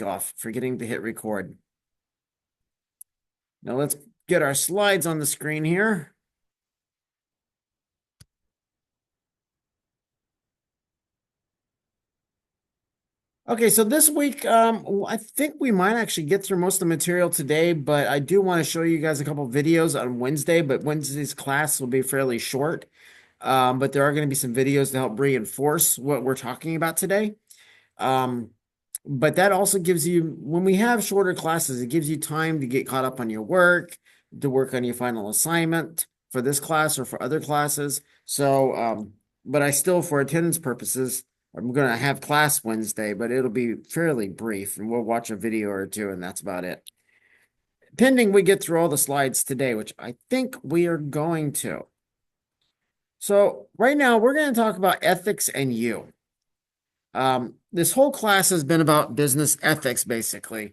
off, forgetting to hit record. Now let's get our slides on the screen here. Okay, so this week, I think we might actually get through most of the material today, but I do want to show you guys a couple videos on Wednesday, but Wednesday's class will be fairly short. But there are going to be some videos to help reinforce what we're talking about today. Um, but that also gives you, when we have shorter classes, it gives you time to get caught up on your work, to work on your final assignment for this class or for other classes. So, but I still, for attendance purposes, I'm going to have class Wednesday, but it'll be fairly brief and we'll watch a video or two and that's about it. Pending we get through all the slides today, which I think we are going to. So right now we're going to talk about ethics and you. This whole class has been about business ethics, basically.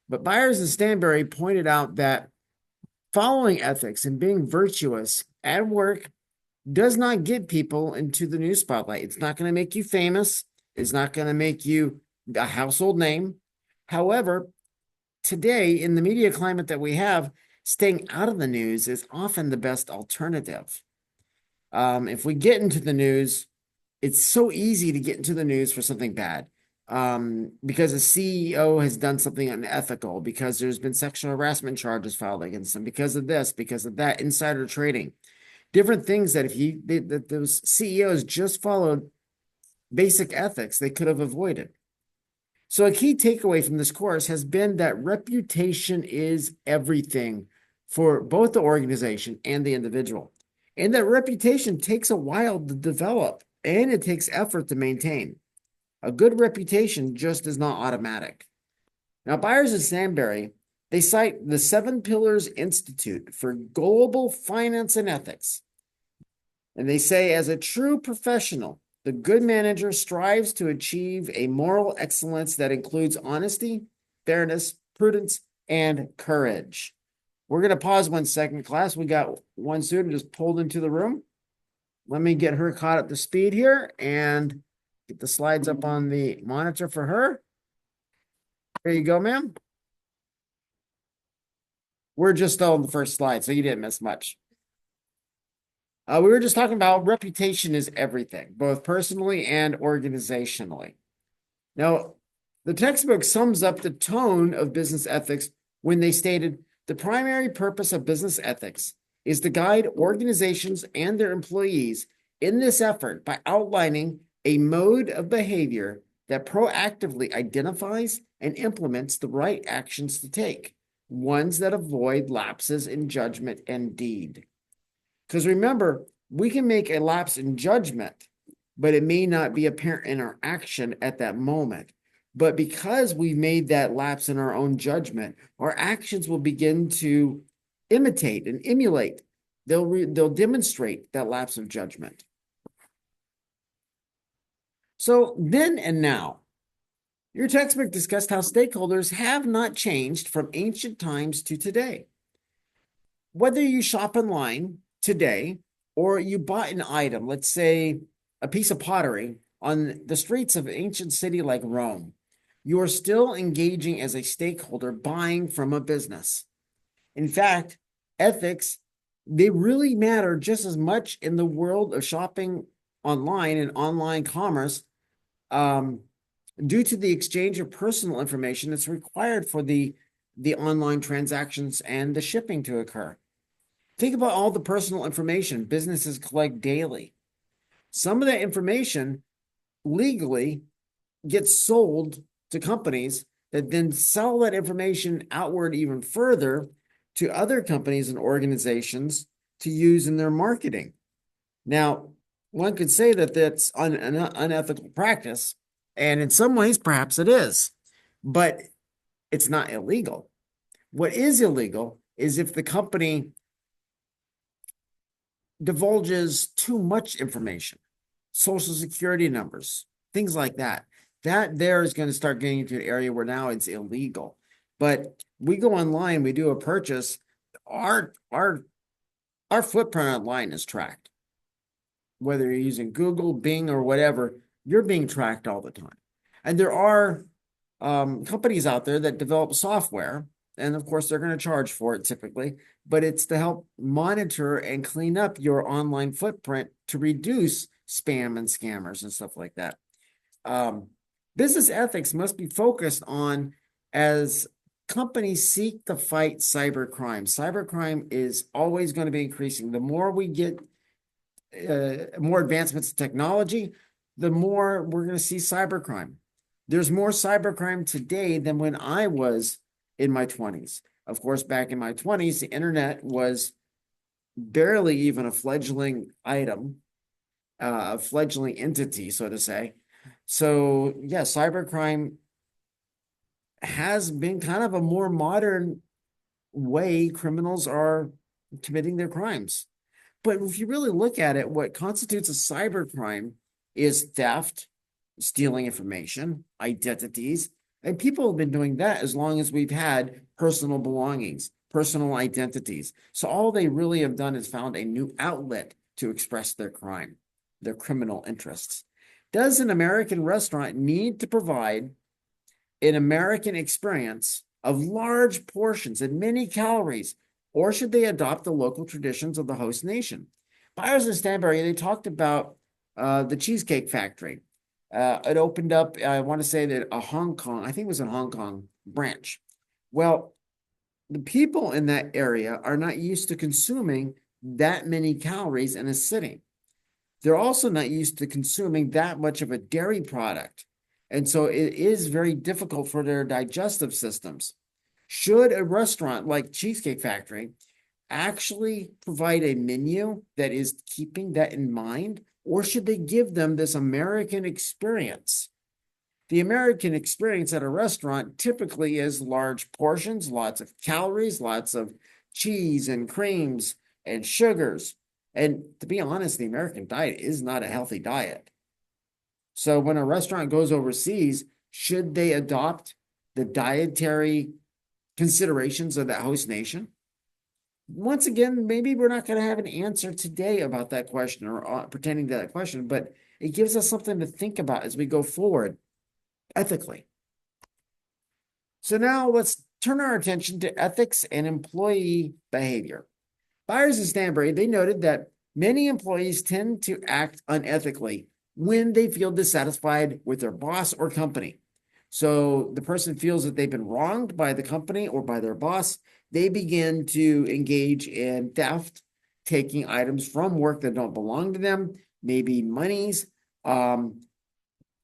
But Byers and Stanbury pointed out that following ethics and being virtuous at work does not get people into the news spotlight. It's not going to make you famous. It's not going to make you a household name. However, today, in the media climate that we have, staying out of the news is often the best alternative. If we get into the news, it's so easy to get into the news for something bad. Because a CEO has done something unethical, because there's been sexual harassment charges filed against them, because of this, because of that, insider trading, different things that that those CEOs just followed basic ethics, they could have avoided. So a key takeaway from this course has been that reputation is everything for both the organization and the individual. And that reputation takes a while to develop and it takes effort to maintain. A good reputation just is not automatic. Now, Byers and Stanbury, they cite the Seven Pillars Institute for Global Finance and Ethics. And they say, as a true professional, the good manager strives to achieve a moral excellence that includes honesty, fairness, prudence, and courage. We're going to pause 1 second, class. We got one student just pulled into the room. Let me get her caught up to speed here and get the slides up on the monitor for her. There you go, ma'am. We're just on the first slide, so you didn't miss much. We were just talking about reputation is everything, both personally and organizationally. Now, the textbook sums up the tone of business ethics when they stated the primary purpose of business ethics is to guide organizations and their employees in this effort by outlining a mode of behavior that proactively identifies and implements the right actions to take, ones that avoid lapses in judgment and deed. Because remember, we can make a lapse in judgment, but it may not be apparent in our action at that moment. But because we've made that lapse in our own judgment, our actions will begin to imitate and emulate. They'll demonstrate that lapse of judgment. So then and now, your textbook discussed how stakeholders have not changed from ancient times to today. Whether you shop online today or you bought an item, let's say a piece of pottery on the streets of an ancient city like Rome, you are still engaging as a stakeholder buying from a business. In fact, ethics, they really matter just as much in the world of shopping online and online commerce, due to the exchange of personal information that's required for the online transactions and the shipping to occur. Think about all the personal information businesses collect daily. Some of that information legally gets sold to companies that then sell that information outward even further to other companies and organizations to use in their marketing. Now, one could say that that's an unethical practice, and in some ways, perhaps it is, but it's not illegal. What is illegal is if the company divulges too much information, social security numbers, things like that. That there is going to start getting into an area where now it's illegal. But we go online, we do a purchase, our footprint online is tracked. Whether you're using Google, Bing, or whatever, you're being tracked all the time. And there are companies out there that develop software, and of course they're going to charge for it typically, but it's to help monitor and clean up your online footprint to reduce spam and scammers and stuff like that. Um, Business ethics must be focused on as companies seek to fight cybercrime. Cybercrime is always going to be increasing. The more we get more advancements in technology, the more we're going to see cybercrime. There's more cybercrime today than when I was in my 20s. Of course, back in my 20s, the internet was barely even a fledgling item, a fledgling entity, so to say. So, yeah, cybercrime has been kind of a more modern way criminals are committing their crimes. But if you really look at it, what constitutes a cybercrime is theft, stealing information, identities, and people have been doing that as long as we've had personal belongings, personal identities. So all they really have done is found a new outlet to express their crime, their criminal interests. Does an American restaurant need to provide an American experience of large portions and many calories, or should they adopt the local traditions of the host nation? Byers and Stanberry, they talked about the Cheesecake Factory. It opened up, I want to say that a Hong Kong, I think it was in Hong Kong branch. Well, the people in that area are not used to consuming that many calories in a sitting. They're also not used to consuming that much of a dairy product. And so it is very difficult for their digestive systems. Should a restaurant like Cheesecake Factory actually provide a menu that is keeping that in mind, or should they give them this American experience? The American experience at a restaurant typically is large portions, lots of calories, lots of cheese and creams and sugars. And to be honest, the American diet is not a healthy diet. So when a restaurant goes overseas, should they adopt the dietary considerations of that host nation? Once again, maybe we're not going to have an answer today about that question or pertaining to that question, but it gives us something to think about as we go forward ethically. So now let's turn our attention to ethics and employee behavior. Byers and Stanbury, they noted that many employees tend to act unethically when they feel dissatisfied with their boss or company. So the person feels that they've been wronged by the company or by their boss. They begin to engage in theft, taking items from work that don't belong to them, maybe monies,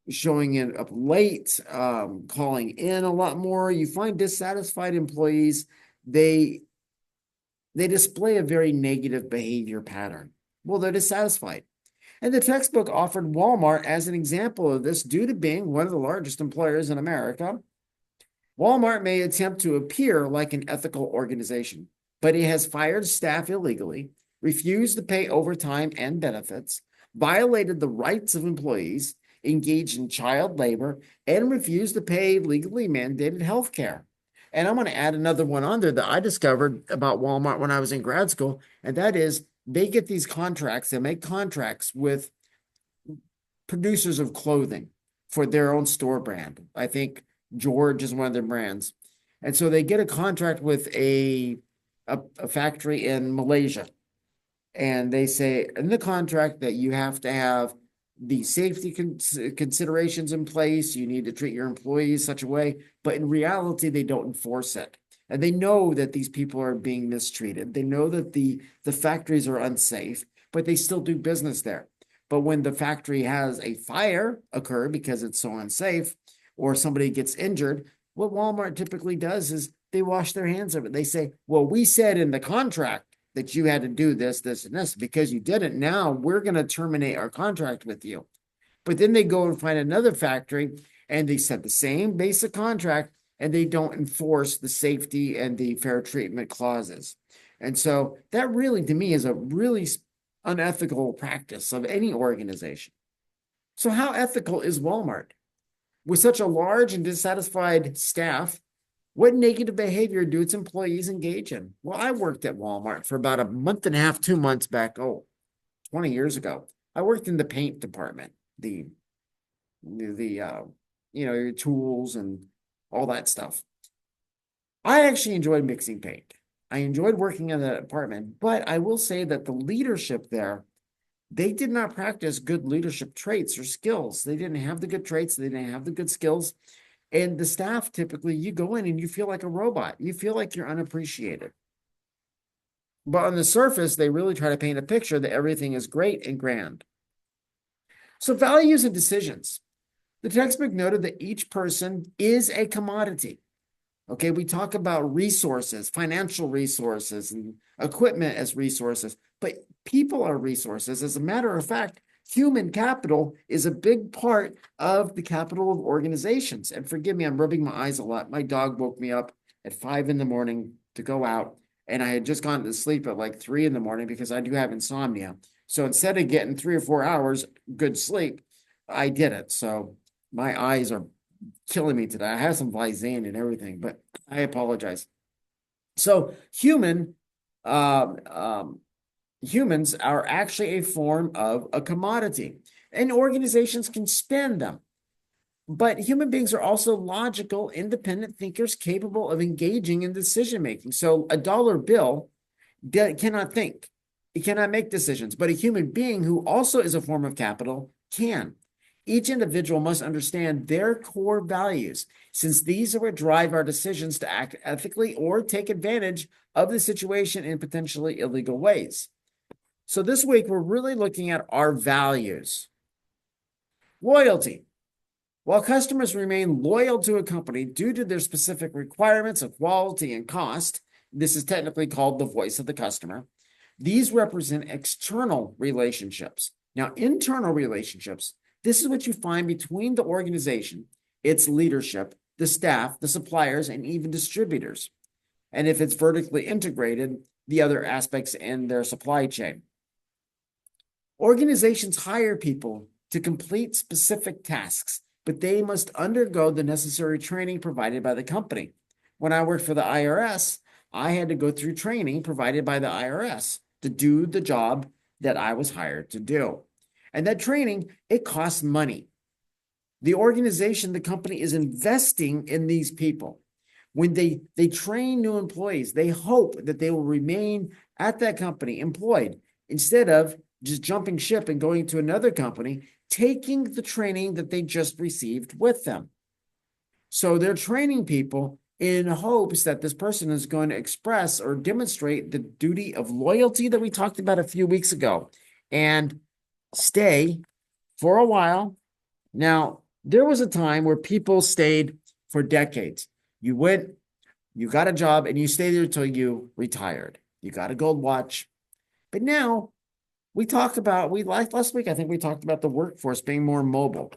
showing it up late, calling in a lot more. You find dissatisfied employees, they display a very negative behavior pattern. Well, they're dissatisfied. And the textbook offered Walmart as an example of this due to being one of the largest employers in America. Walmart may attempt to appear like an ethical organization, but it has fired staff illegally, refused to pay overtime and benefits, violated the rights of employees, engaged in child labor, and refused to pay legally mandated health care. And I'm going to add another one on there that I discovered about Walmart when I was in grad school, and that is they get these contracts, they make contracts with producers of clothing for their own store brand. I think George is one of their brands. And so they get a contract with a factory in Malaysia. And they say in the contract that you have to have the safety considerations in place. You need to treat your employees such a way. But in reality, they don't enforce it. And they know that these people are being mistreated. They know that the factories are unsafe, but they still do business there. But when the factory has a fire occur because it's so unsafe, or somebody gets injured, what Walmart typically does is they wash their hands of it. They say, well, we said in the contract that you had to do this, this, and this. Because you didn't, now we're going to terminate our contract with you. But then they go and find another factory and they set the same basic contract and they don't enforce the safety and the fair treatment clauses. And so that really, to me, is a really unethical practice of any organization. So how ethical is Walmart? With such a large and dissatisfied staff, what negative behavior do its employees engage in? Well, I worked at Walmart for about a month and a half, 2 months back, 20 years ago. I worked in the paint department, your tools and all that stuff. I actually enjoyed mixing paint. I enjoyed working in that apartment, but I will say that the leadership there, they did not practice good leadership traits or skills. They didn't have the good traits, they didn't have the good skills. And the staff typically, you go in and you feel like a robot. You feel like you're unappreciated. But on the surface, they really try to paint a picture that everything is great and grand. So, values and decisions. The textbook noted that each person is a commodity. Okay, we talk about resources, financial resources, and equipment as resources, but people are resources. As a matter of fact, human capital is a big part of the capital of organizations. And forgive me, I'm rubbing my eyes a lot. My dog woke me up at 5 in the morning to go out, and I had just gone to sleep at like 3 in the morning because I do have insomnia. So instead of getting 3 or 4 hours good sleep, I did it. So my eyes are killing me today. I have some Visine and everything, but I apologize. So um, um, humans are actually a form of a commodity, and organizations can spend them. But human beings are also logical, independent thinkers capable of engaging in decision making. So a dollar bill cannot think, it cannot make decisions, but a human being who also is a form of capital can. Each individual must understand their core values, since these are what drive our decisions to act ethically or take advantage of the situation in potentially illegal ways. So this week, we're really looking at our values. Loyalty. While customers remain loyal to a company due to their specific requirements of quality and cost, this is technically called the voice of the customer. These represent external relationships. Now, internal relationships, this is what you find between the organization, its leadership, the staff, the suppliers, and even distributors. And if it's vertically integrated, the other aspects in their supply chain. Organizations hire people to complete specific tasks, but they must undergo the necessary training provided by the company. When I worked for the IRS, I had to go through training provided by the IRS to do the job that I was hired to do. And that training, it costs money. The organization, the company is investing in these people. When they train new employees, they hope that they will remain at that company employed instead of just jumping ship and going to another company, taking the training that they just received with them. So they're training people in hopes that this person is going to express or demonstrate the duty of loyalty that we talked about a few weeks ago and stay for a while. Now, there was a time where people stayed for decades. You went, you got a job, and you stayed there until you retired. You got a gold watch. But now last week, I think we talked about the workforce being more mobile.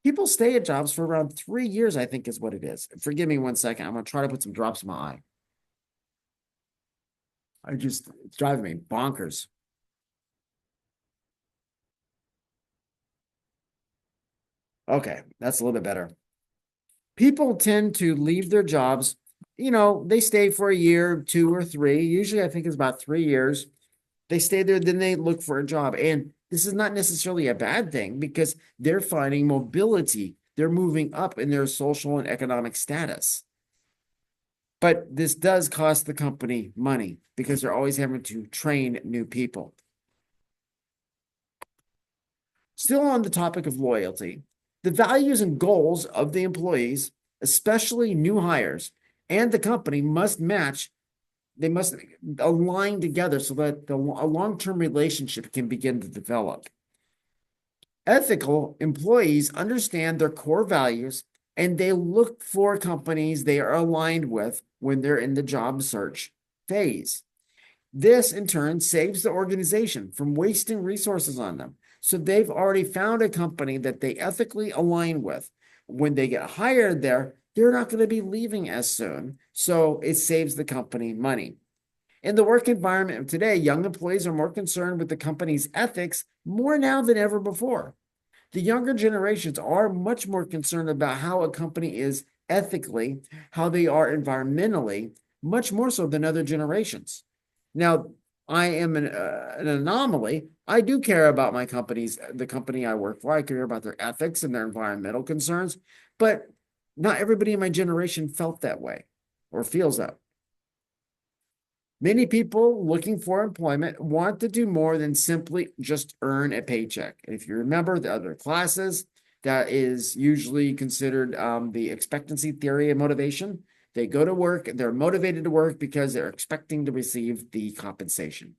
People stay at jobs for around 3 years, I think is what it is. Forgive me 1 second. I'm going to try to put some drops in my eye. It's driving me bonkers. Okay, that's a little bit better. People tend to leave their jobs. They stay for a year, 2 or 3. Usually, I think it's about 3 years. They stay there, then they look for a job. And this is not necessarily a bad thing because they're finding mobility. They're moving up in their social and economic status. But this does cost the company money because they're always having to train new people. Still on the topic of loyalty, the values and goals of the employees, especially new hires, and the company must match. They must align together so that a long-term relationship can begin to develop. Ethical employees understand their core values and they look for companies they are aligned with when they're in the job search phase. This, in turn, saves the organization from wasting resources on them. So they've already found a company that they ethically align with. When they get hired there, they're not going to be leaving as soon. So it saves the company money. In the work environment of today, young employees are more concerned with the company's ethics more now than ever before. The younger generations are much more concerned about how a company is ethically, how they are environmentally, much more so than other generations. Now, I am an anomaly. I do care about the company I work for. I care about their ethics and their environmental concerns, but Not everybody in my generation felt that way or feels that. Many people looking for employment want to do more than simply just earn a paycheck. And if you remember the other classes, that is usually considered the expectancy theory of motivation. They go to work, they're motivated to work because they're expecting to receive the compensation.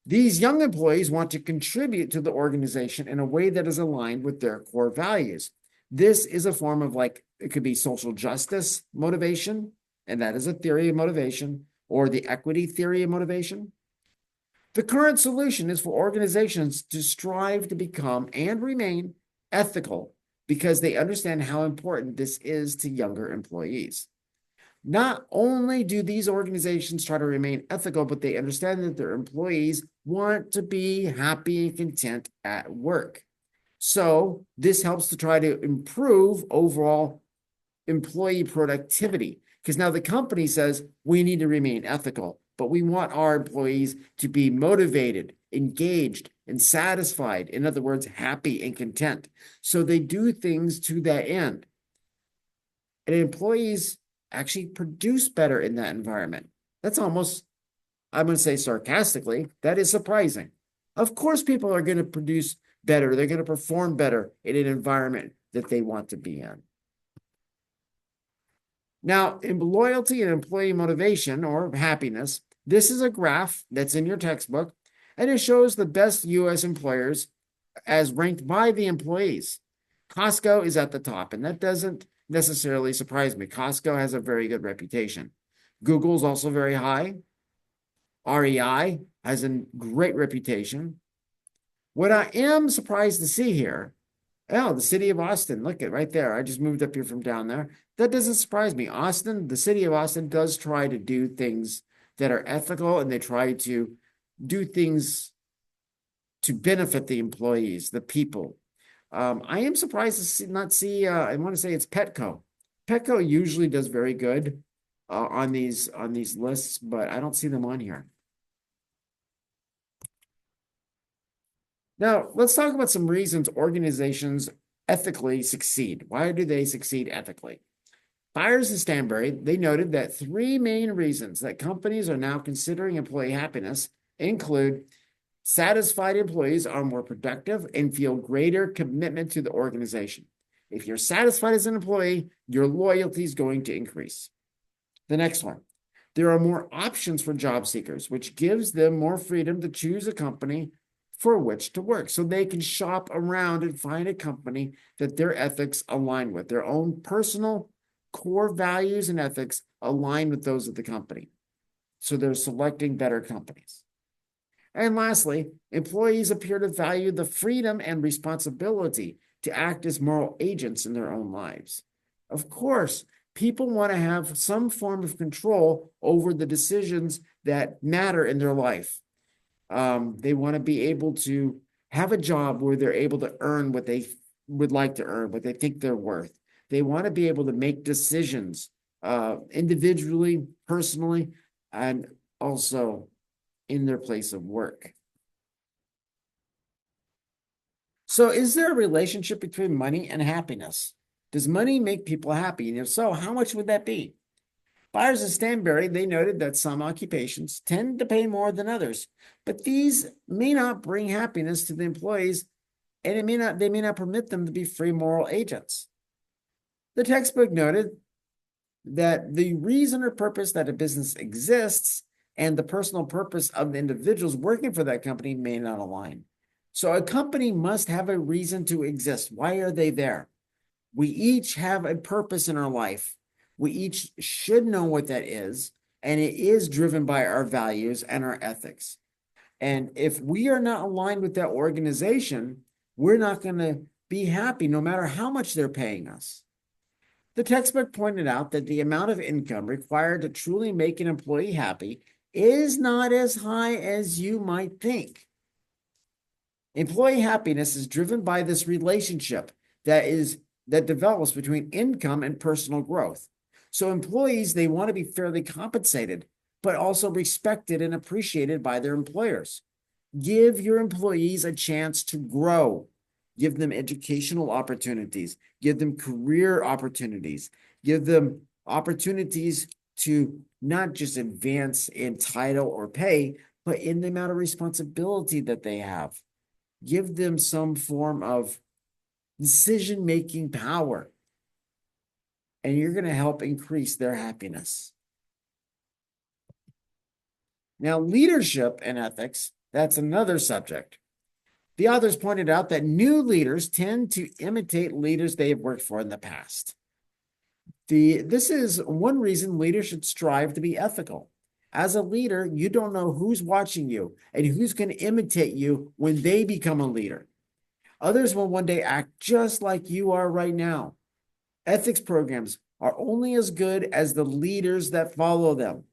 These young employees want to contribute to the organization in a way that is aligned with their core values. This is a form of, like, it could be social justice motivation, and that is a theory of motivation, or the equity theory of motivation. The current solution is for organizations to strive to become and remain ethical because they understand how important this is to younger employees. Not only do these organizations try to remain ethical, but they understand that their employees want to be happy and content at work. So this helps to try to improve overall employee productivity, because now the company says we need to remain ethical, but we want our employees to be motivated, engaged, and satisfied. In other words, happy and content. So they do things to that end. And employees actually produce better in that environment. That's almost, I'm going to say sarcastically, that is surprising. Of course, people are going to produce better. They're going to perform better in an environment that they want to be in. Now, in loyalty and employee motivation or happiness, this is a graph that's in your textbook, and it shows the best U.S. employers as ranked by the employees. Costco is at the top, and that doesn't necessarily surprise me. Costco has a very good reputation. Google's also very high. REI has a great reputation. What I am surprised to see here, oh, the city of Austin, look at right there. I just moved up here from down there. That doesn't surprise me. Austin, the city of Austin does try to do things that are ethical, and they try to do things to benefit the employees, the people. I am surprised to not see, I want to say it's Petco. Petco usually does very good on these lists, but I don't see them on here. Now, let's talk about some reasons organizations ethically succeed. Why do they succeed ethically? Byers and Stanbury, they noted that three main reasons that companies are now considering employee happiness include satisfied employees are more productive and feel greater commitment to the organization. If you're satisfied as an employee, your loyalty is going to increase. The next one, there are more options for job seekers, which gives them more freedom to choose a company for which to work. So they can shop around and find a company that their ethics align with, their own personal core values and ethics align with those of the company. So they're selecting better companies. And lastly, employees appear to value the freedom and responsibility to act as moral agents in their own lives. Of course, people want to have some form of control over the decisions that matter in their life. They want to be able to have a job where they're able to earn what they would like to earn, what they think they're worth. They want to be able to make decisions individually, personally, and also in their place of work. So is there a relationship between money and happiness? Does money make people happy? And if so, how much would that be? Byers and Stanbury, they noted that some occupations tend to pay more than others, but these may not bring happiness to the employees, and they may not permit them to be free moral agents. The textbook noted that the reason or purpose that a business exists and the personal purpose of the individuals working for that company may not align. So a company must have a reason to exist. Why are they there? We each have a purpose in our life. We each should know what that is, and it is driven by our values and our ethics. And if we are not aligned with that organization, we're not going to be happy no matter how much they're paying us. The textbook pointed out that the amount of income required to truly make an employee happy is not as high as you might think. Employee happiness is driven by this relationship that develops between income and personal growth. So employees, they want to be fairly compensated, but also respected and appreciated by their employers. Give your employees a chance to grow. give them educational opportunities, give them career opportunities, give them opportunities to not just advance in title or pay, but in the amount of responsibility that they have. Give them some form of decision-making power, and you're going to help increase their happiness. Now, leadership and ethics, that's another subject. The authors pointed out that new leaders tend to imitate leaders they have worked for in the past. This is one reason leaders should strive to be ethical. As a leader, you don't know who's watching you and who's going to imitate you when they become a leader. Others will one day act just like you are right now. Ethics programs are only as good as the leaders that follow them.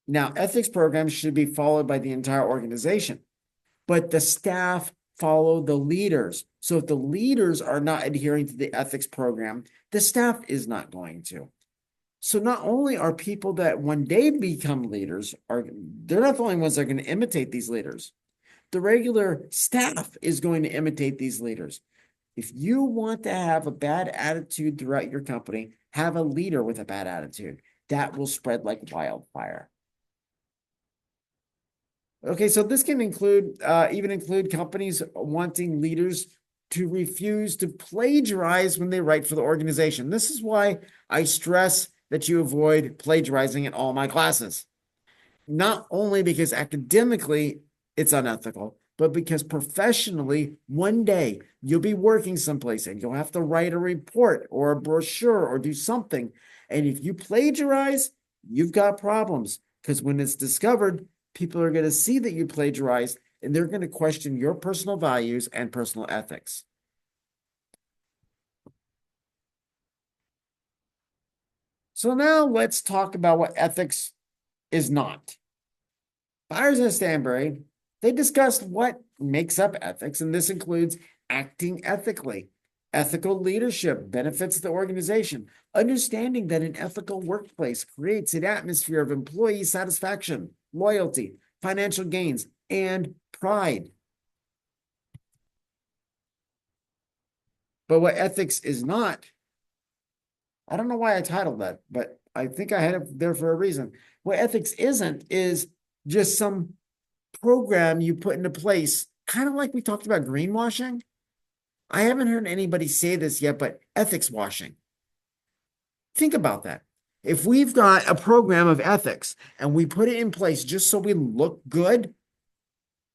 Now, ethics programs should be followed by the entire organization, but the staff follow the leaders. So if the leaders are not adhering to the ethics program, the staff is not going to. So not only are people that when they become leaders, they're not the only ones that are going to imitate these leaders. The regular staff is going to imitate these leaders. If you want to have a bad attitude throughout your company, have a leader with a bad attitude. That will spread like wildfire. Okay, so this can even include companies wanting leaders to refuse to plagiarize when they write for the organization. This is why I stress that you avoid plagiarizing in all my classes. Not only because academically it's unethical, but because professionally, one day you'll be working someplace and you'll have to write a report or a brochure or do something. And if you plagiarize, you've got problems because when it's discovered, people are going to see that you plagiarized and they're going to question your personal values and personal ethics. So now let's talk about what ethics is not. Byers and Stanbury, they discussed what makes up ethics, and this includes acting ethically. Ethical leadership benefits the organization. Understanding that an ethical workplace creates an atmosphere of employee satisfaction, loyalty, financial gains, and pride. But what ethics is not, I don't know why I titled that, but I think I had it there for a reason. What ethics isn't is just some program you put into place, kind of like we talked about greenwashing. I haven't heard anybody say this yet, but ethics washing. Think about that. If we've got a program of ethics and we put it in place just so we look good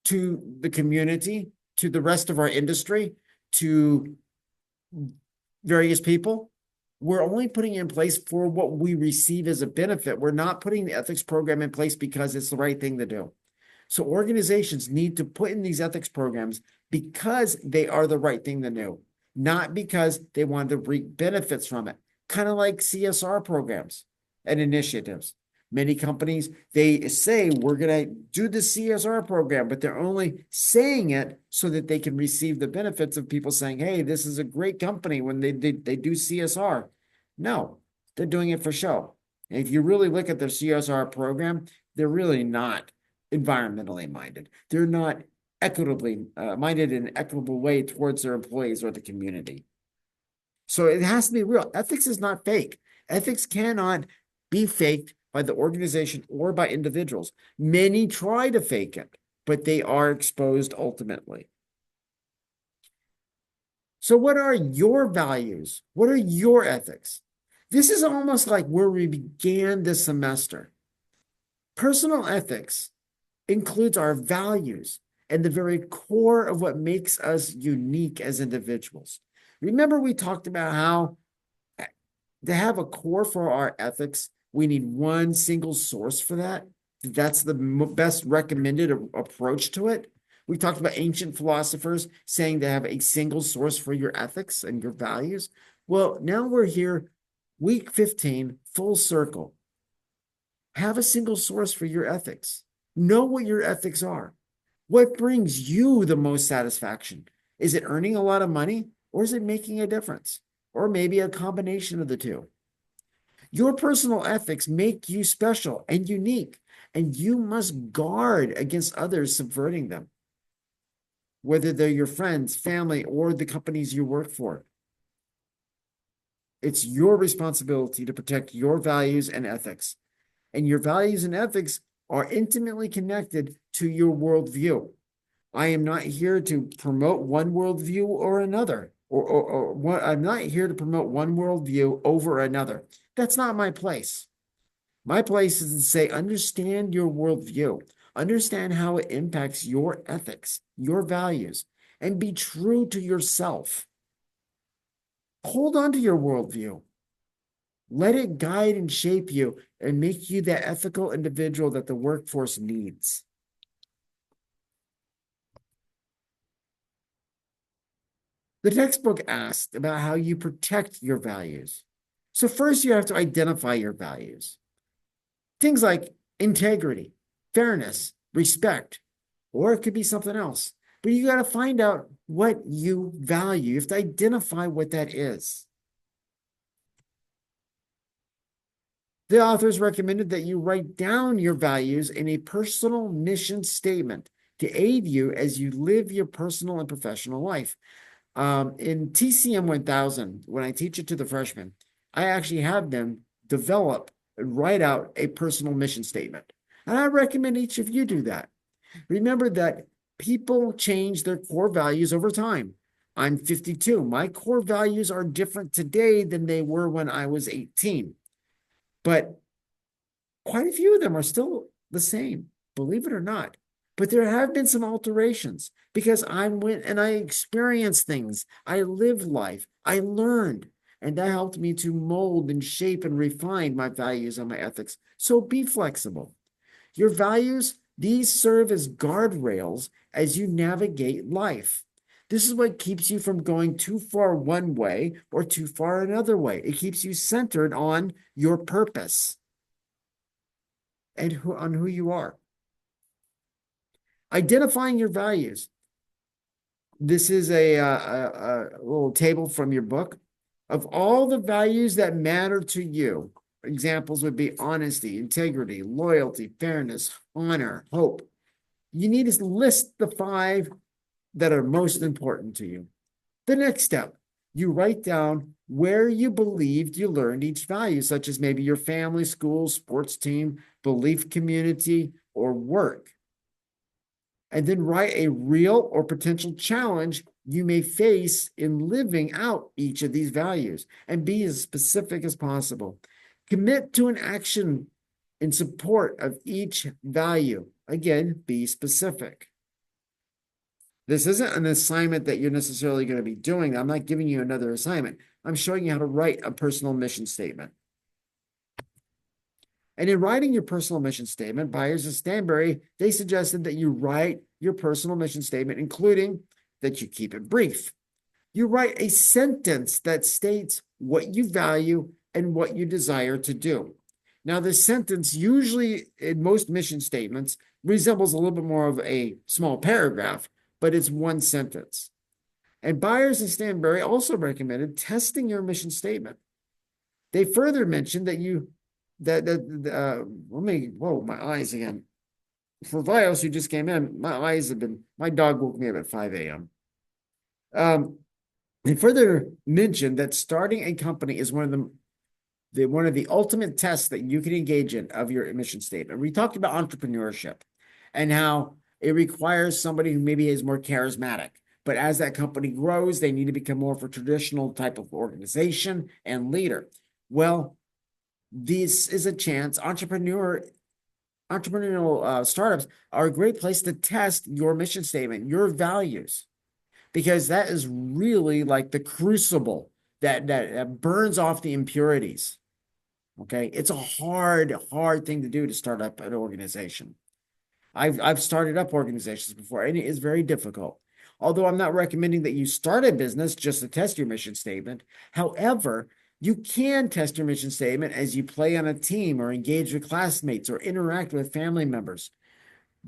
to the community, to the rest of our industry, to various people, we're only putting it in place for what we receive as a benefit. We're not putting the ethics program in place because it's the right thing to do. So organizations need to put in these ethics programs because they are the right thing to do, not because they want to reap benefits from it. Kind of like CSR programs and initiatives. Many companies, they say we're going to do the CSR program, but they're only saying it so that they can receive the benefits of people saying, hey, this is a great company when they do CSR. No, they're doing it for show. And if you really look at their CSR program, they're really not environmentally minded. They're not equitably minded in an equitable way towards their employees or the community. So it has to be real. Ethics is not fake. Ethics cannot be faked by the organization or by individuals. Many try to fake it, but they are exposed ultimately. So what are your values? What are your ethics? This is almost like where we began this semester. Personal ethics includes our values and the very core of what makes us unique as individuals. Remember, we talked about how to have a core for our ethics, we need one single source for that. That's the best recommended approach to it. We talked about ancient philosophers saying to have a single source for your ethics and your values. Well, now we're here, week 15, full circle. Have a single source for your ethics. Know what your ethics are. What brings you the most satisfaction? Is it earning a lot of money or is it making a difference? Or maybe a combination of the two. Your personal ethics make you special and unique, and you must guard against others subverting them. whether they're your friends, family, or the companies you work for. It's your responsibility to protect your values and ethics. And your values and ethics are intimately connected to your worldview. I am not here to promote one worldview or another, I'm not here to promote one worldview over another. That's not my place. My place is to say, understand your worldview, understand how it impacts your ethics, your values, and be true to yourself. Hold on to your worldview. Let it guide and shape you and make you the ethical individual that the workforce needs. The textbook asked about how you protect your values. So first you have to identify your values. Things like integrity, fairness, respect, or it could be something else. But you got to find out what you value. You have to identify what that is. The authors recommended that you write down your values in a personal mission statement to aid you as you live your personal and professional life. In TCM 1000, when I teach it to the freshmen, I actually have them develop and write out a personal mission statement. And I recommend each of you do that. Remember that people change their core values over time. I'm 52. My core values are different today than they were when I was 18. But quite a few of them are still the same, believe it or not. But there have been some alterations because I went and I experienced things. I lived life. I learned. And that helped me to mold and shape and refine my values and my ethics. So be flexible. Your values, these serve as guardrails as you navigate life. This is what keeps you from going too far one way or too far another way. It keeps you centered on your purpose and on who you are. Identifying your values. This is a little table from your book of all the values that matter to you. Examples would be honesty, integrity, loyalty, fairness, honor, hope. You need to list the 5 that are most important to you. The next step, you write down where you believed you learned each value, such as maybe your family, school, sports team, belief community, or work. And then write a real or potential challenge you may face in living out each of these values and be as specific as possible. Commit to an action in support of each value. Again, be specific. This isn't an assignment that you're necessarily going to be doing. I'm not giving you another assignment. I'm showing you how to write a personal mission statement. And in writing your personal mission statement, Byers and Stanbury, they suggested that you write your personal mission statement, including that you keep it brief. You write a sentence that states what you value and what you desire to do. Now, this sentence usually in most mission statements resembles a little bit more of a small paragraph, but it's one sentence. And Byers and Stanbury also recommended testing your mission statement. They further mentioned that whoa, my eyes again. For Vios who just came in, my eyes have been, my dog woke me up at 5 a.m. They further mentioned that starting a company is one of the ultimate tests that you can engage in of your mission statement. We talked about entrepreneurship and how it requires somebody who maybe is more charismatic. But as that company grows, they need to become more of a traditional type of organization and leader. Well, this is a chance. Entrepreneurial startups are a great place to test your mission statement, your values, because that is really like the crucible that burns off the impurities. Okay, it's a hard thing to do to start up an organization. I've started up organizations before, and it is very difficult. Although I'm not recommending that you start a business just to test your mission statement. However, you can test your mission statement as you play on a team or engage with classmates or interact with family members.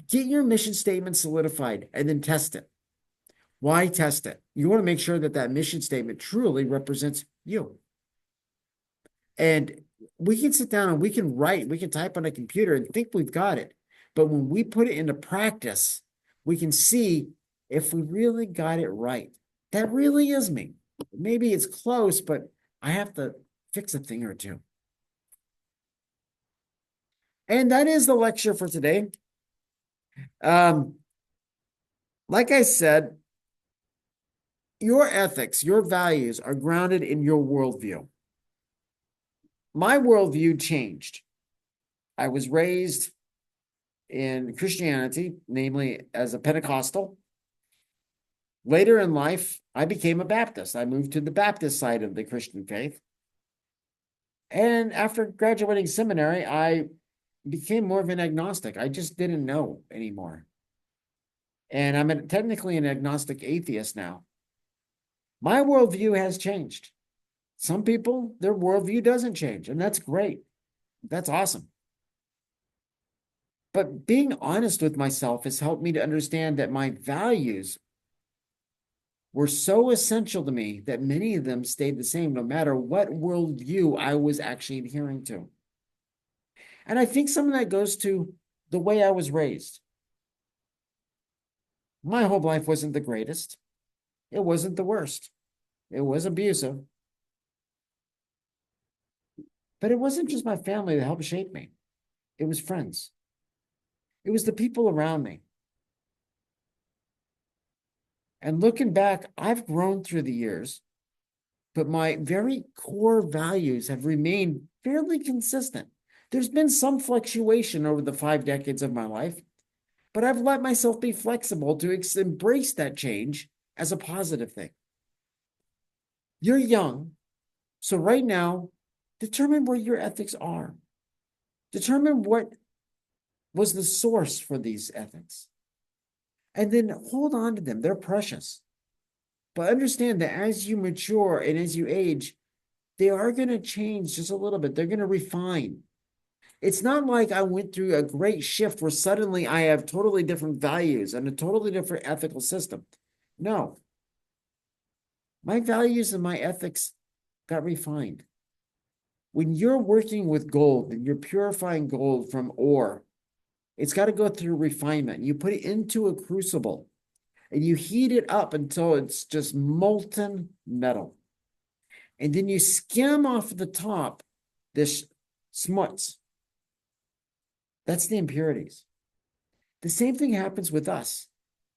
Get your mission statement solidified and then test it. Why test it? You want to make sure that that mission statement truly represents you. And we can sit down and we can write, we can type on a computer and think we've got it. But when we put it into practice, we can see if we really got it right. That really is me. Maybe it's close, but I have to fix a thing or two. And that is the lecture for today. Um, like I said, your ethics, your values are grounded in your worldview. My worldview changed. I was raised in Christianity, namely as a Pentecostal. Later in life, I became a Baptist. I moved to the Baptist side of the Christian faith. And after graduating seminary, I became more of an agnostic. I just didn't know anymore. And technically an agnostic atheist now. My worldview has changed. Some people, their worldview doesn't change, and that's great. That's awesome. But being honest with myself has helped me to understand that my values were so essential to me that many of them stayed the same no matter what worldview I was actually adhering to. And I think some of that goes to the way I was raised. My whole life wasn't the greatest. It wasn't the worst. It was abusive. But it wasn't just my family that helped shape me. It was friends. It was the people around me. And looking back, I've grown through the years, but my very core values have remained fairly consistent. There's been some fluctuation over the 5 decades of my life, but I've let myself be flexible to embrace that change as a positive thing. You're young, so right now, determine where your ethics are. Determine what was the source for these ethics. And then hold on to them. They're precious. But understand that as you mature and as you age, they are going to change just a little bit. They're going to refine. It's not like I went through a great shift where suddenly I have totally different values and a totally different ethical system. No. My values and my ethics got refined. When you're working with gold and you're purifying gold from ore, it's got to go through refinement. You put it into a crucible and you heat it up until it's just molten metal. And then you skim off the top this smuts. That's the impurities. The same thing happens with us.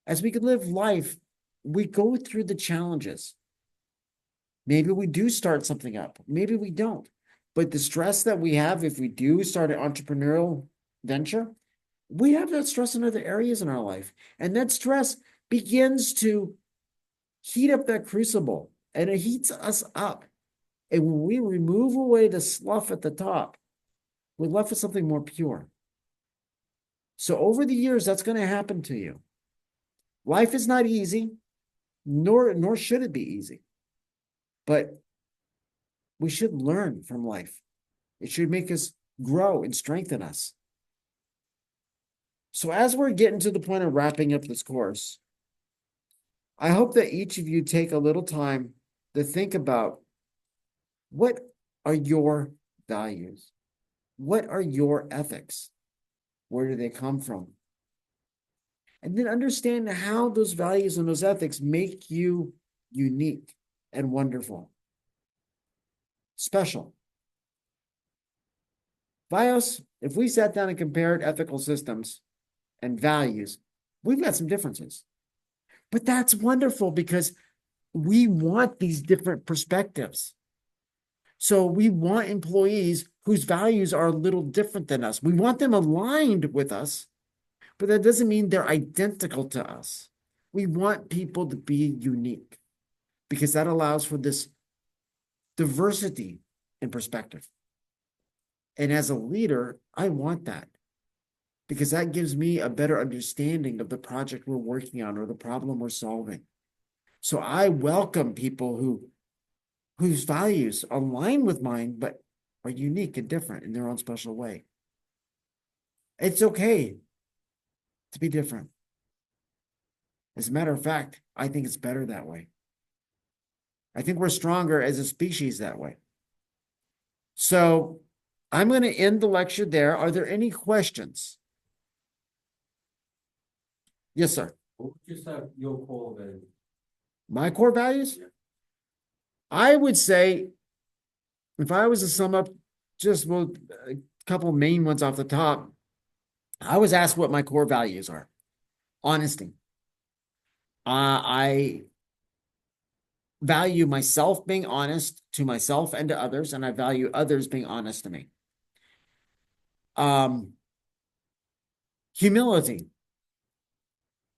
As we live life, we go through the challenges. Maybe we do start something up. Maybe we don't. But the stress that we have if we do start an entrepreneurial venture, we have that stress in other areas in our life. And that stress begins to heat up that crucible, and it heats us up. And when we remove away the slough at the top, we're left with something more pure. So over the years, that's going to happen to you. Life is not easy, nor should it be easy. But we should learn from life. It should make us grow and strengthen us. So as we're getting to the point of wrapping up this course, I hope that each of you take a little time to think about what are your values? What are your ethics? Where do they come from? And then understand how those values and those ethics make you unique and wonderful, special. Bios, if we sat down and compared ethical systems and values, we've got some differences. But that's wonderful because we want these different perspectives. So we want employees whose values are a little different than us. We want them aligned with us, but that doesn't mean they're identical to us. We want people to be unique because that allows for this diversity in perspective. And as a leader, I want that because that gives me a better understanding of the project we're working on or the problem we're solving. So I welcome people whose values align with mine, but are unique and different in their own special way. It's okay to be different. As a matter of fact, I think it's better that way. I think we're stronger as a species that way. So I'm going to end the lecture there. Are there any questions? Yes, sir. What would you say your core value? My core values? Yeah. I would say if I was to sum up just well, a couple main ones off the top, I was asked what my core values are. Honesty. I value myself being honest to myself and to others, and I value others being honest to me. Um, Humility,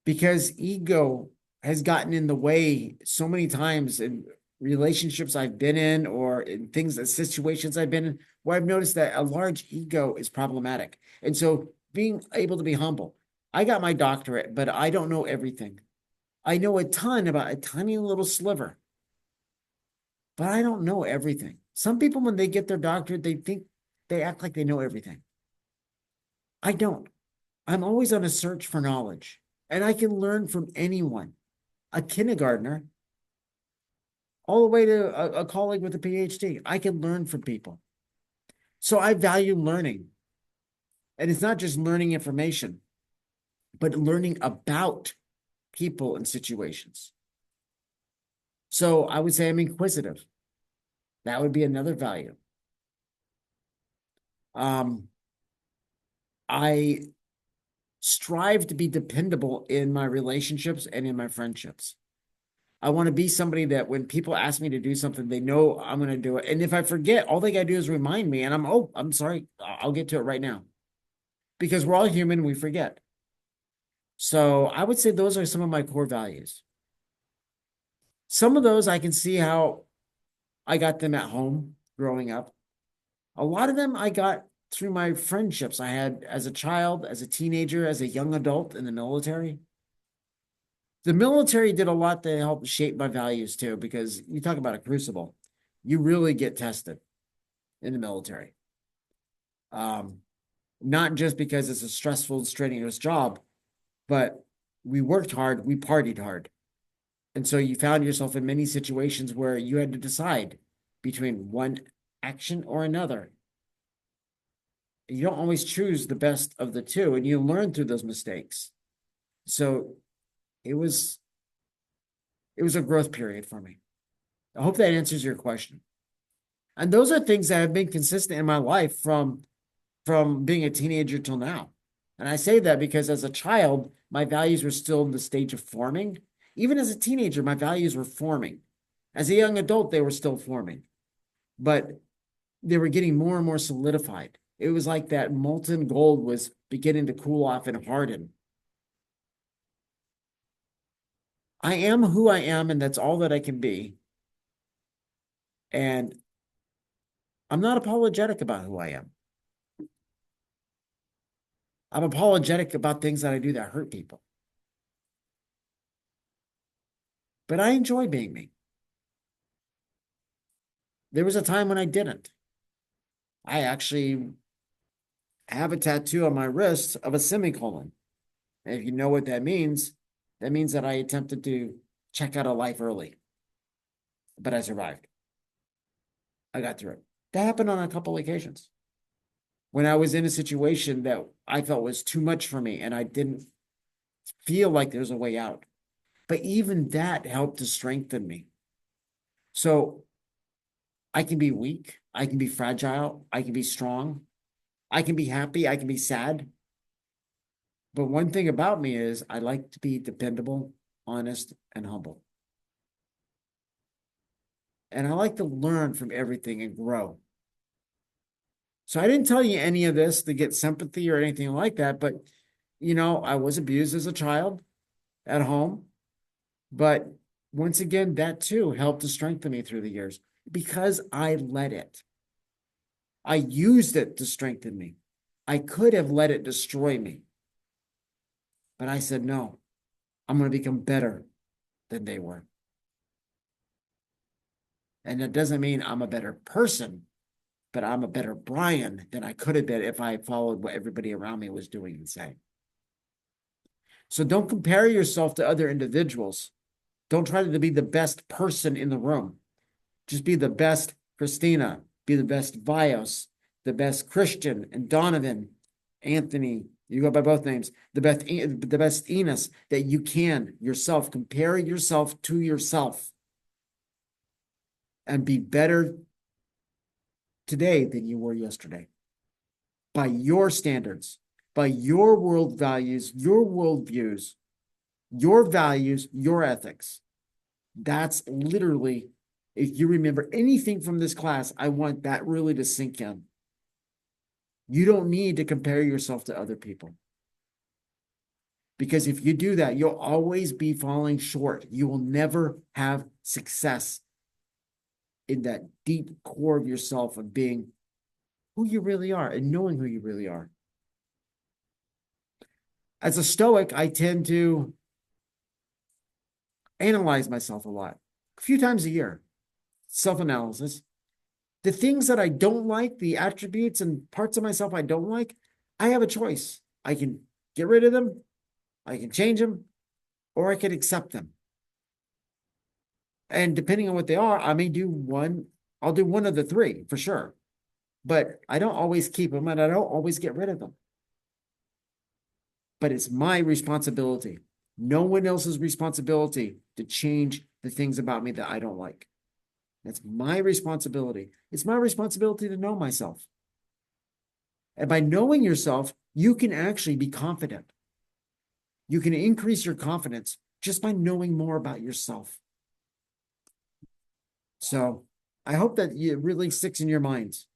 because ego has gotten in the way so many times in relationships I've been in or in situations I've been in, where I've noticed that a large ego is problematic. And so being able to be humble. I got my doctorate, but I don't know everything. I know a ton about a tiny little sliver, but I don't know everything. Some people, when they get their doctorate, they act like they know everything. I don't. I'm always on a search for knowledge, and I can learn from anyone, a kindergartner, all the way to a colleague with a PhD. I can learn from people. So I value learning. And it's not just learning information, but learning about people and situations. So I would say I'm inquisitive. That would be another value. Um, I strive to be dependable in my relationships and in my friendships. I want to be somebody that when people ask me to do something, they know I'm going to do it. And if I forget, all they got to do is remind me, and I'm sorry, I'll get to it right now. Because we're all human, we forget. So I would say those are some of my core values. Some of those I can see how I got them at home growing up. A lot of them I got through my friendships I had as a child, as a teenager, as a young adult in the military. The military did a lot to help shape my values too, because you talk about a crucible, you really get tested in the military. Um, Not just because it's a stressful, strenuous job, but we worked hard, we partied hard. And so you found yourself in many situations where you had to decide between one action or another. You don't always choose the best of the two, and you learn through those mistakes. So it was it was a growth period for me. I hope that answers your question. And those are things that have been consistent in my life from being a teenager till now. And I say that because as a child, my values were still in the stage of forming. Even as a teenager, my values were forming. As a young adult, they were still forming, but they were getting more and more solidified. It was like that molten gold was beginning to cool off and harden. I am who I am, and that's all that I can be. And I'm not apologetic about who I am. I'm apologetic about things that I do that hurt people. But I enjoy being me. There was a time when I didn't. I actually have a tattoo on my wrist of a semicolon. And if you know what that means that I attempted to check out of life early, but I survived. I got through it. That happened on a couple occasions when I was in a situation that I felt was too much for me and I didn't feel like there's a way out. But even that helped to strengthen me. So I can be weak, I can be fragile, I can be strong, I can be happy, I can be sad. But one thing about me is I like to be dependable, honest, and humble. And I like to learn from everything and grow. So I didn't tell you any of this to get sympathy or anything like that, but I was abused as a child at home. But once again, that too helped to strengthen me through the years because I let it. I used it to strengthen me. I could have let it destroy me, but I said, no, I'm going to become better than they were. And that doesn't mean I'm a better person, but I'm a better Brian than I could have been if I followed what everybody around me was doing and saying. So don't compare yourself to other individuals. Don't try to be the best person in the room. Just be the best Christina, be the best Vios, the best Christian and Donovan, Anthony, You go by both names. The best Enos that you can yourself. Compare yourself to yourself and be better today than you were yesterday by your standards, by your world values, your worldviews, your values, your ethics. That's literally, if you remember anything from this class, I want that really to sink in. You don't need to compare yourself to other people. Because if you do that, you'll always be falling short. You will never have success in that deep core of yourself of being who you really are and knowing who you really are. As a Stoic, I tend to analyze myself a lot, a few times a year, self analysis. The things that I don't like, the attributes and parts of myself I don't like, I have a choice. I can get rid of them, I can change them, or I can accept them. And depending on what they are, I may do one, I'll do one of the three for sure. But I don't always keep them and I don't always get rid of them. But it's my responsibility. No one else's responsibility to change the things about me that I don't like. That's my responsibility. It's my responsibility to know myself. And by knowing yourself, you can actually be confident. You can increase your confidence just by knowing more about yourself. So I hope that it really sticks in your minds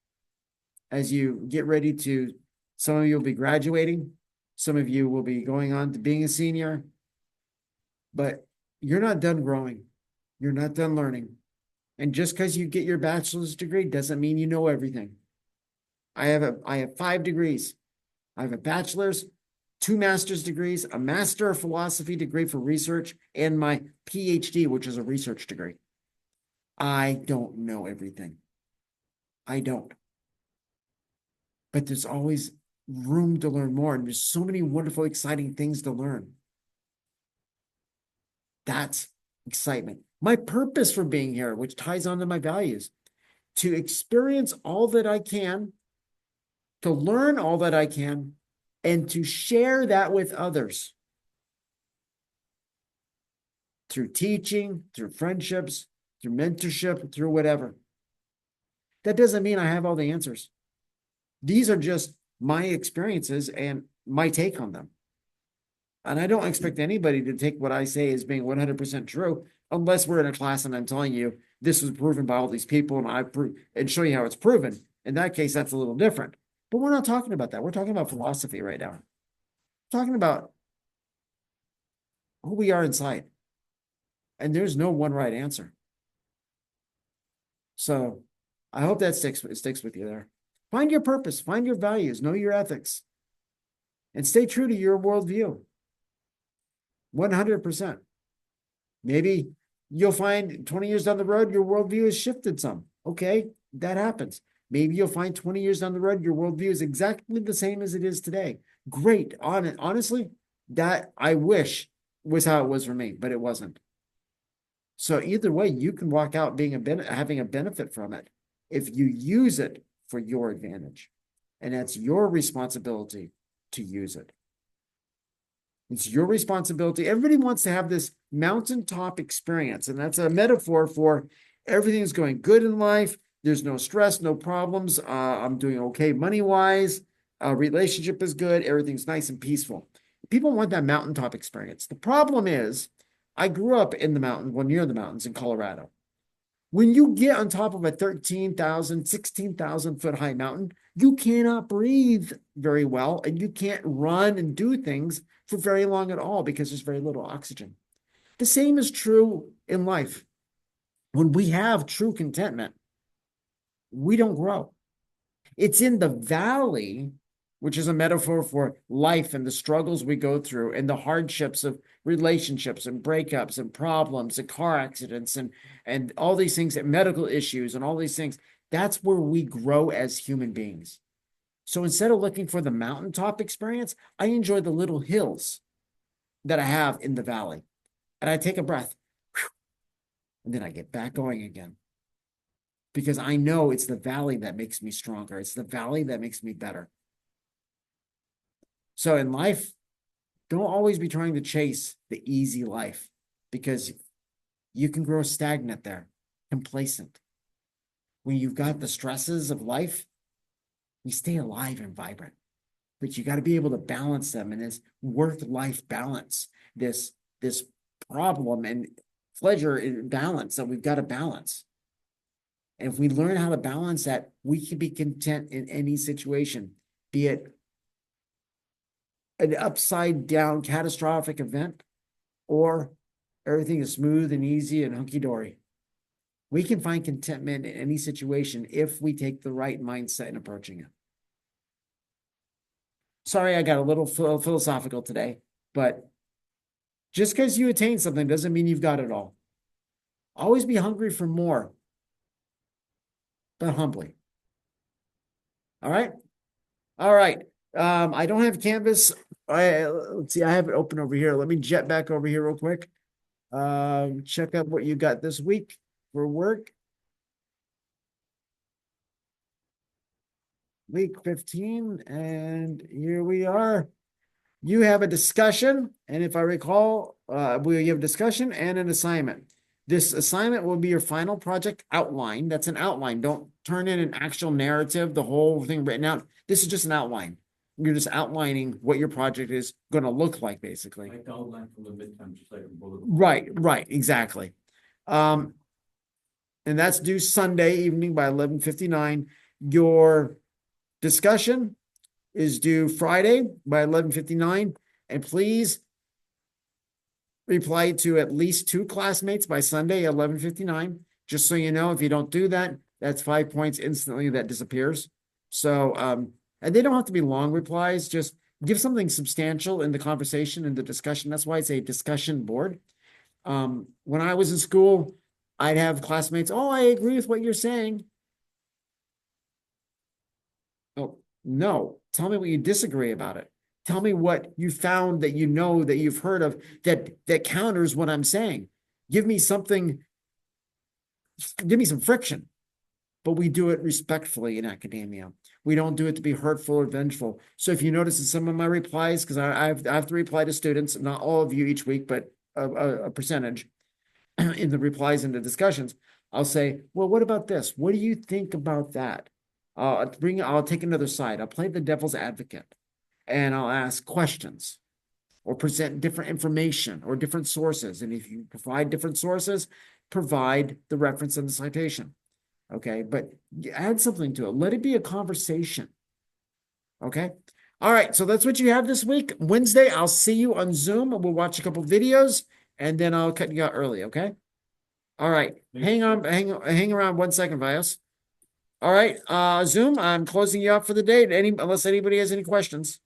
as you get ready to, some of you will be graduating, some of you will be going on to being a senior, but you're not done growing. You're not done learning. And just because you get your bachelor's degree doesn't mean you know everything. I have 5 degrees. I have a bachelor's, 2 master's degrees, a master of philosophy degree for research, and my PhD, which is a research degree. I don't know everything. I don't. But there's always room to learn more. And there's so many wonderful, exciting things to learn. That's excitement. My purpose for being here, which ties on to my values, to experience all that I can, to learn all that I can, and to share that with others through teaching, through friendships, through mentorship, through whatever. That doesn't mean I have all the answers. These are just my experiences and my take on them. And I don't expect anybody to take what I say as being 100% true, unless we're in a class and I'm telling you this was proven by all these people and I prove and show you how it's proven. In that case, that's a little different. But we're not talking about that. We're talking about philosophy right now. We're talking about who we are inside. And there's no one right answer. So I hope that sticks with you there. Find your purpose, find your values, know your ethics, and stay true to your worldview. 100%. Maybe you'll find 20 years down the road, your worldview has shifted some. Okay, that happens. Maybe you'll find 20 years down the road, your worldview is exactly the same as it is today. Great. Honestly, that I wish was how it was for me, but it wasn't. So either way, you can walk out being having a benefit from it if you use it for your advantage. And that's your responsibility to use it. It's your responsibility. Everybody wants to have this mountaintop experience, and that's a metaphor for everything's going good in life. There's no stress, no problems. I'm doing okay money-wise. Relationship is good. Everything's nice and peaceful. People want that mountaintop experience. The problem is, I grew up in the mountain, well, near the mountains in Colorado. When you get on top of a 13,000, 16,000 foot high mountain, you cannot breathe very well and you can't run and do things for very long at all because there's very little oxygen. The same is true in life. When we have true contentment, we don't grow. It's in the valley, which is a metaphor for life and the struggles we go through and the hardships of relationships and breakups and problems and car accidents and all these things and medical issues and all these things. That's where we grow as human beings. So instead of looking for the mountaintop experience, I enjoy the little hills that I have in the valley. And I take a breath, and then I get back going again. Because I know it's the valley that makes me stronger. It's the valley that makes me better. So in life, don't always be trying to chase the easy life because you can grow stagnant there, complacent. When you've got the stresses of life, we stay alive and vibrant, but you got to be able to balance them in this work-life balance, this problem and pleasure in balance that we've got to balance. And if we learn how to balance that, we can be content in any situation, be it an upside down catastrophic event or everything is smooth and easy and hunky dory. We can find contentment in any situation if we take the right mindset in approaching it. Sorry, I got a little philosophical today, but just because you attain something doesn't mean you've got it all. Always be hungry for more, but humbly. All right. All right. I don't have Canvas. Let's see. I have it open over here. Let me jet back over here real quick. Check out what you got this week for work. Week 15, and here we are. You have a discussion, and if I recall, we have a discussion and an assignment. This assignment will be your final project outline. That's an outline. Don't turn in an actual narrative, the whole thing written out. This is just an outline. You're just outlining what your project is going to look like, basically. Like the outline from the midterm, just like a bullet. Right, exactly. And that's due Sunday evening by 11:59. Your discussion is due Friday by 11:59. And please reply to at least 2 classmates by Sunday, 11:59. Just so you know, if you don't do that, that's 5 points instantly that disappears. So, and they don't have to be long replies. Just give something substantial in the conversation and the discussion. That's why it's a discussion board. When I was in school, I'd have classmates, oh, I agree with what you're saying. Oh, no, tell me what you disagree about it. Tell me what you found that you know that you've heard of that counters what I'm saying. Give me something, give me some friction. But we do it respectfully in academia. We don't do it to be hurtful or vengeful. So if you notice in some of my replies, because I have to reply to students, not all of you each week, but a percentage in the replies and the discussions, I'll say, well, what about this? What do you think about that? I'll take another side. I'll play the devil's advocate and I'll ask questions or present different information or different sources. And if you provide different sources, provide the reference and the citation. Okay, but add something to it. Let it be a conversation. Okay. All right. So that's what you have this week. Wednesday, I'll see you on Zoom. We'll watch a couple videos and then I'll cut you out early. Okay. All right. Hang around 1 second, Vios. All right. Zoom, I'm closing you out for the day. Unless anybody has any questions.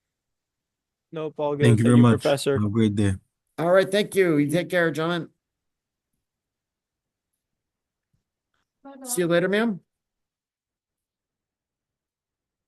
Nope, all Thank good. you Thank very you, much. Professor. Have a great day. All right. Thank you. You take care, gentlemen. See you later, ma'am.